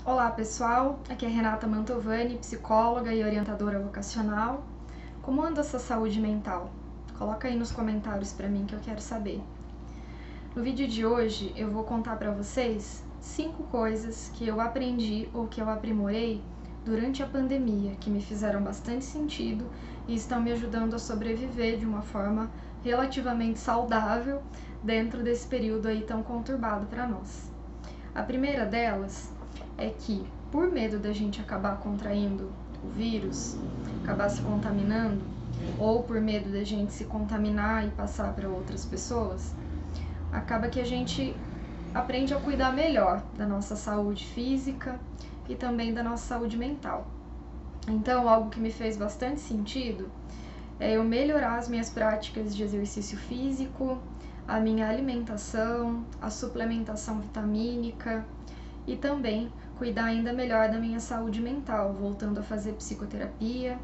Olá pessoal, aqui é Renata Mantovani, psicóloga e orientadora vocacional. Como anda a sua saúde mental? Coloca aí nos comentários para mim que eu quero saber. No vídeo de hoje eu vou contar para vocês 5 coisas que eu aprendi ou que eu aprimorei durante a pandemia, que me fizeram bastante sentido e estão me ajudando a sobreviver de uma forma relativamente saudável dentro desse período aí tão conturbado para nós. A primeira delas é que, por medo da gente acabar contraindo o vírus, acabar se contaminando, ou por medo da gente se contaminar e passar para outras pessoas, acaba que a gente aprende a cuidar melhor da nossa saúde física e também da nossa saúde mental. Então, algo que me fez bastante sentido é eu melhorar as minhas práticas de exercício físico, a minha alimentação, a suplementação vitamínica e também cuidar ainda melhor da minha saúde mental, voltando a fazer psicoterapia,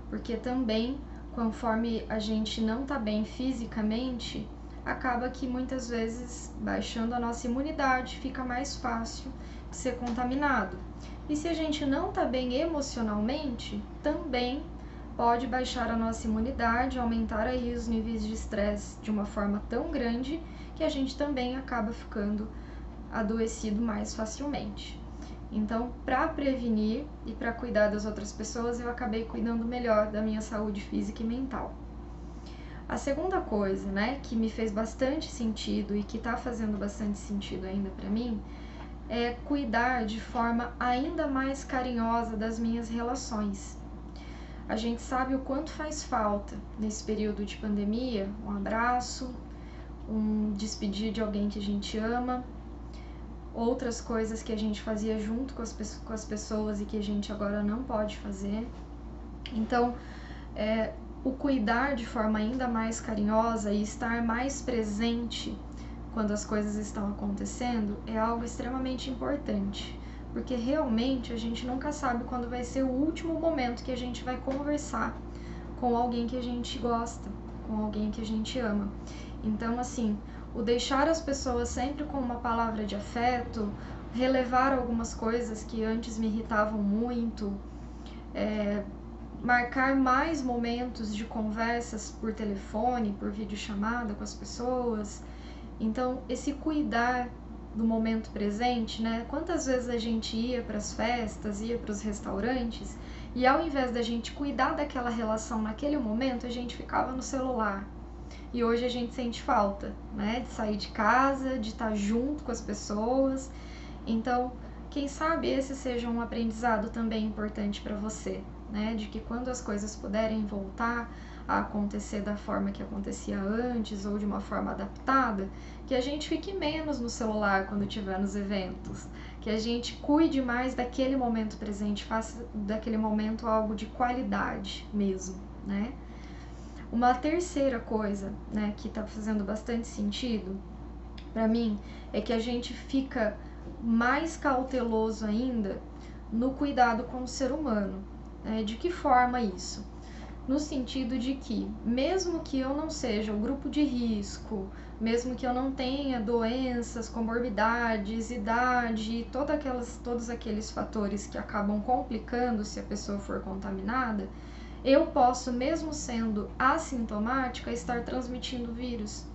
porque também, conforme a gente não tá bem fisicamente, acaba que muitas vezes, baixando a nossa imunidade, fica mais fácil de ser contaminado. E se a gente não tá bem emocionalmente, também pode baixar a nossa imunidade, aumentar aí os níveis de estresse de uma forma tão grande que a gente também acaba ficando adoecido mais facilmente. Então, para prevenir e para cuidar das outras pessoas, eu acabei cuidando melhor da minha saúde física e mental. A segunda coisa, né, que me fez bastante sentido e que está fazendo bastante sentido ainda para mim, é cuidar de forma ainda mais carinhosa das minhas relações. A gente sabe o quanto faz falta nesse período de pandemia, um abraço, um despedir de alguém que a gente ama, outras coisas que a gente fazia junto com as pessoas e que a gente agora não pode fazer. Então, o cuidar de forma ainda mais carinhosa e estar mais presente quando as coisas estão acontecendo é algo extremamente importante, porque realmente a gente nunca sabe quando vai ser o último momento que a gente vai conversar com alguém que a gente gosta, com alguém que a gente ama. Então, assim, o deixar as pessoas sempre com uma palavra de afeto, relevar algumas coisas que antes me irritavam muito, marcar mais momentos de conversas por telefone, por videochamada com as pessoas. Então, esse cuidar do momento presente, né? Quantas vezes a gente ia para as festas, ia para os restaurantes e ao invés da gente cuidar daquela relação naquele momento, a gente ficava no celular. E hoje a gente sente falta, né? De sair de casa, de estar junto com as pessoas. Então, quem sabe esse seja um aprendizado também importante para você, né? De que quando as coisas puderem voltar a acontecer da forma que acontecia antes ou de uma forma adaptada, que a gente fique menos no celular quando estiver nos eventos, que a gente cuide mais daquele momento presente, faça daquele momento algo de qualidade mesmo, né? Uma terceira coisa, né, que tá fazendo bastante sentido para mim é que a gente fica mais cauteloso ainda no cuidado com o ser humano. De que forma isso? No sentido de que, mesmo que eu não seja o grupo de risco, mesmo que eu não tenha doenças, comorbidades, idade, todos aqueles fatores que acabam complicando se a pessoa for contaminada, eu posso, mesmo sendo assintomática, estar transmitindo o vírus.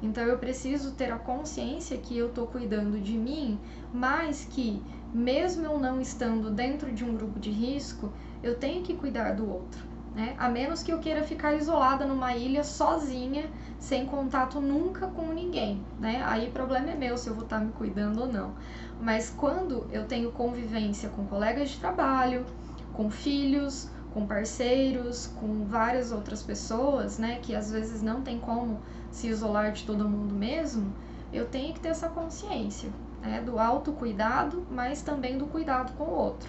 Então eu preciso ter a consciência que eu estou cuidando de mim, mas que, mesmo eu não estando dentro de um grupo de risco, eu tenho que cuidar do outro, né? A menos que eu queira ficar isolada numa ilha sozinha, sem contato nunca com ninguém, né? Aí o problema é meu se eu vou estar me cuidando ou não. Mas quando eu tenho convivência com colegas de trabalho, com filhos, com parceiros, com várias outras pessoas, né, que às vezes não tem como se isolar de todo mundo mesmo, eu tenho que ter essa consciência, né, do autocuidado, mas também do cuidado com o outro.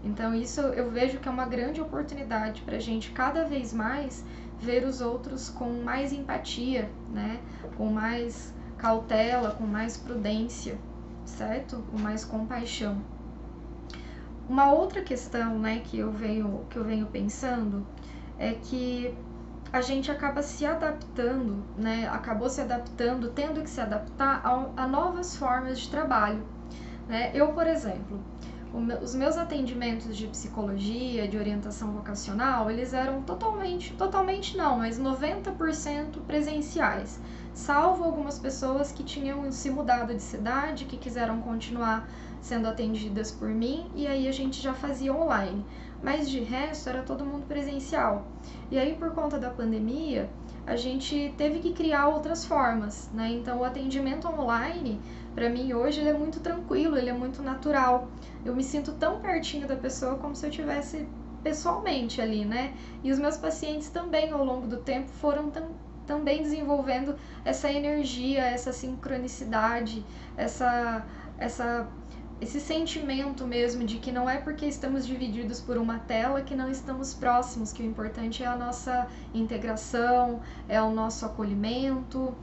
Então isso eu vejo que é uma grande oportunidade para a gente cada vez mais ver os outros com mais empatia, né, com mais cautela, com mais prudência, certo? Com mais compaixão. Uma outra questão, né, que eu venho pensando é que a gente acaba se adaptando, né, acabou se adaptando, tendo que se adaptar a novas formas de trabalho, né? Eu, por exemplo, Os meus atendimentos de psicologia, de orientação vocacional, eles eram totalmente não, mas 90% presenciais, salvo algumas pessoas que tinham se mudado de cidade, que quiseram continuar sendo atendidas por mim, e aí a gente já fazia online. Mas de resto era todo mundo presencial. E aí, por conta da pandemia, a gente teve que criar outras formas, né? Então o atendimento online, para mim hoje, ele é muito tranquilo, ele é muito natural. Eu me sinto tão pertinho da pessoa como se eu tivesse pessoalmente ali, né? E os meus pacientes também, ao longo do tempo, foram também desenvolvendo essa energia, essa sincronicidade, esse sentimento mesmo de que não é porque estamos divididos por uma tela que não estamos próximos, que o importante é a nossa integração, é o nosso acolhimento.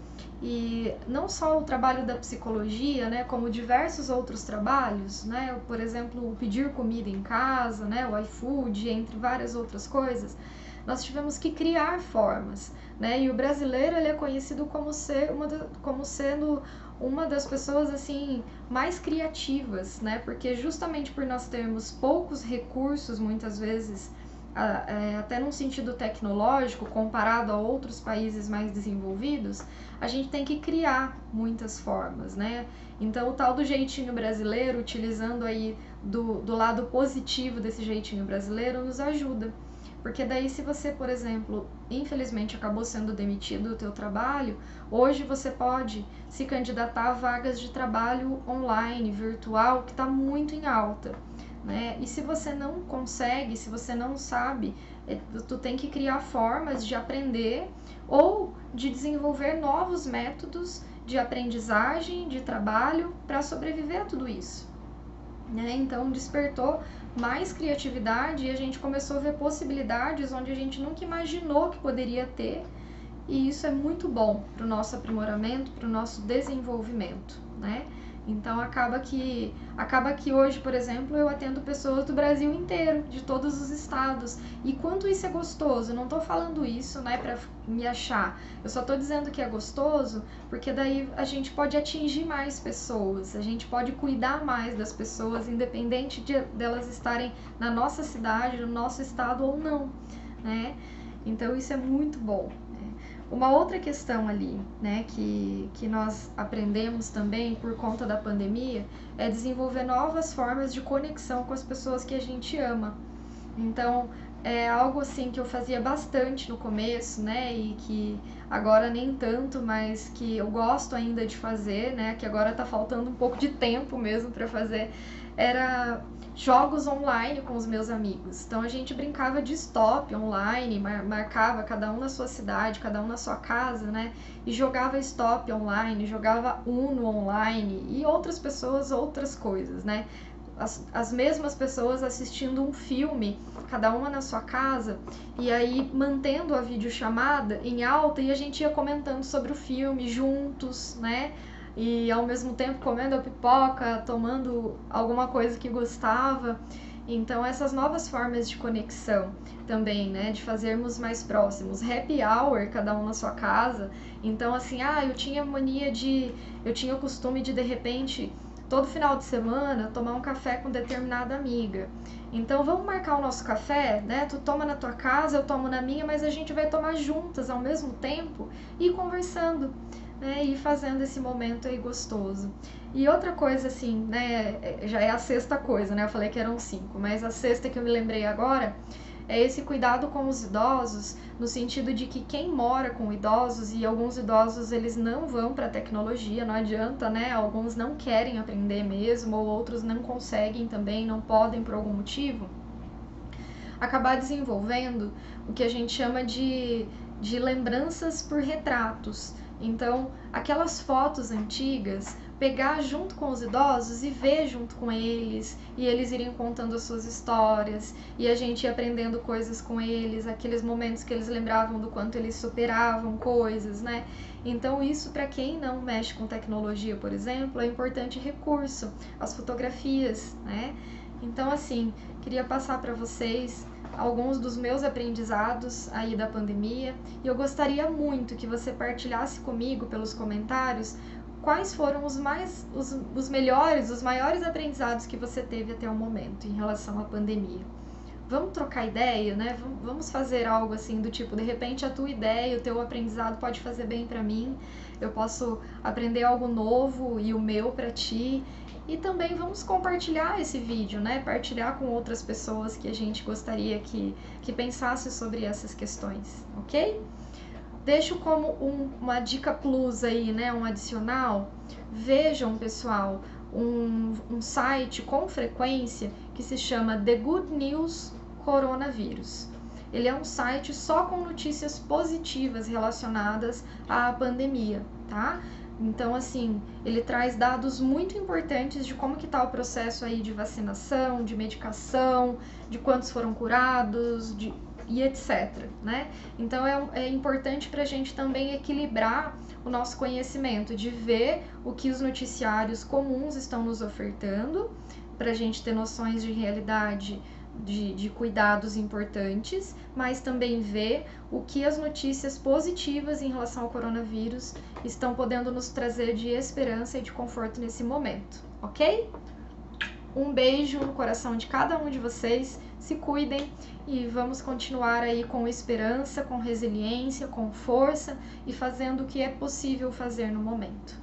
E não só o trabalho da psicologia, né, como diversos outros trabalhos, né, por exemplo, o pedir comida em casa, né, o iFood, entre várias outras coisas, nós tivemos que criar formas, né, e o brasileiro ele é conhecido como sendo uma das pessoas assim mais criativas, né, porque justamente por nós termos poucos recursos muitas vezes, até num sentido tecnológico, comparado a outros países mais desenvolvidos, a gente tem que criar muitas formas, né? Então o tal do jeitinho brasileiro, utilizando aí do lado positivo desse jeitinho brasileiro, nos ajuda. Porque daí se você, por exemplo, infelizmente acabou sendo demitido do teu trabalho, hoje você pode se candidatar a vagas de trabalho online, virtual, que está muito em alta, né? E se você não consegue, se você não sabe, tu tem que criar formas de aprender ou de desenvolver novos métodos de aprendizagem, de trabalho, para sobreviver a tudo isso, né? Então despertou mais criatividade e a gente começou a ver possibilidades onde a gente nunca imaginou que poderia ter, e isso é muito bom para o nosso aprimoramento, para o nosso desenvolvimento, né? Então acaba que hoje, por exemplo, eu atendo pessoas do Brasil inteiro, de todos os estados. E quanto isso é gostoso, eu não tô falando isso, né, pra me achar. Eu só tô dizendo que é gostoso porque daí a gente pode atingir mais pessoas, a gente pode cuidar mais das pessoas, independente delas estarem na nossa cidade, no nosso estado ou não, né? Então isso é muito bom. Uma outra questão ali, né, que nós aprendemos também por conta da pandemia é desenvolver novas formas de conexão com as pessoas que a gente ama. Então, é algo assim que eu fazia bastante no começo, né, e que agora nem tanto, mas que eu gosto ainda de fazer, né, que agora tá faltando um pouco de tempo mesmo para fazer, era jogos online com os meus amigos. Então a gente brincava de stop online, marcava cada um na sua cidade, cada um na sua casa, né? E jogava stop online, jogava Uno online e outras pessoas, outras coisas, né? As mesmas pessoas assistindo um filme, cada uma na sua casa, e aí mantendo a videochamada em alta e a gente ia comentando sobre o filme juntos, né? E ao mesmo tempo comendo a pipoca, tomando alguma coisa que gostava. Então essas novas formas de conexão também, né, de fazermos mais próximos, happy hour, cada um na sua casa. Então assim, eu tinha o costume de repente, todo final de semana, tomar um café com determinada amiga. Então vamos marcar o nosso café, né? Tu toma na tua casa, eu tomo na minha, mas a gente vai tomar juntas ao mesmo tempo e ir conversando, né, e fazendo esse momento aí gostoso. E outra coisa assim, né, já é a sexta coisa, né, eu falei que eram 5, mas a sexta que eu me lembrei agora é esse cuidado com os idosos, no sentido de que quem mora com idosos, e alguns idosos eles não vão para a tecnologia, não adianta, né, alguns não querem aprender mesmo, ou outros não conseguem também, não podem por algum motivo, acabar desenvolvendo o que a gente chama de lembranças por retratos. Então, aquelas fotos antigas, pegar junto com os idosos e ver junto com eles, e eles irem contando as suas histórias, e a gente ia aprendendo coisas com eles, aqueles momentos que eles lembravam do quanto eles superavam coisas, né? Então, isso para quem não mexe com tecnologia, por exemplo, é importante recurso, as fotografias, né? Então, assim, queria passar para vocês alguns dos meus aprendizados aí da pandemia, e eu gostaria muito que você partilhasse comigo pelos comentários quais foram os melhores, os maiores aprendizados que você teve até o momento em relação à pandemia. Vamos trocar ideia, né? Vamos fazer algo assim do tipo, de repente a tua ideia, o teu aprendizado pode fazer bem para mim, eu posso aprender algo novo e o meu para ti. E também vamos compartilhar esse vídeo, né? Partilhar com outras pessoas que a gente gostaria que pensasse sobre essas questões, ok? Deixo como uma dica plus aí, né? Um adicional. Vejam, pessoal, um site com frequência que se chama The Good News Coronavírus. Ele é um site só com notícias positivas relacionadas à pandemia, tá? Então, assim, ele traz dados muito importantes de como que está o processo aí de vacinação, de medicação, de quantos foram curados, e etc, né? Então, é importante para a gente também equilibrar o nosso conhecimento, de ver o que os noticiários comuns estão nos ofertando, para a gente ter noções de realidade, de cuidados importantes, mas também ver o que as notícias positivas em relação ao coronavírus estão podendo nos trazer de esperança e de conforto nesse momento, ok? Um beijo no coração de cada um de vocês, se cuidem e vamos continuar aí com esperança, com resiliência, com força e fazendo o que é possível fazer no momento.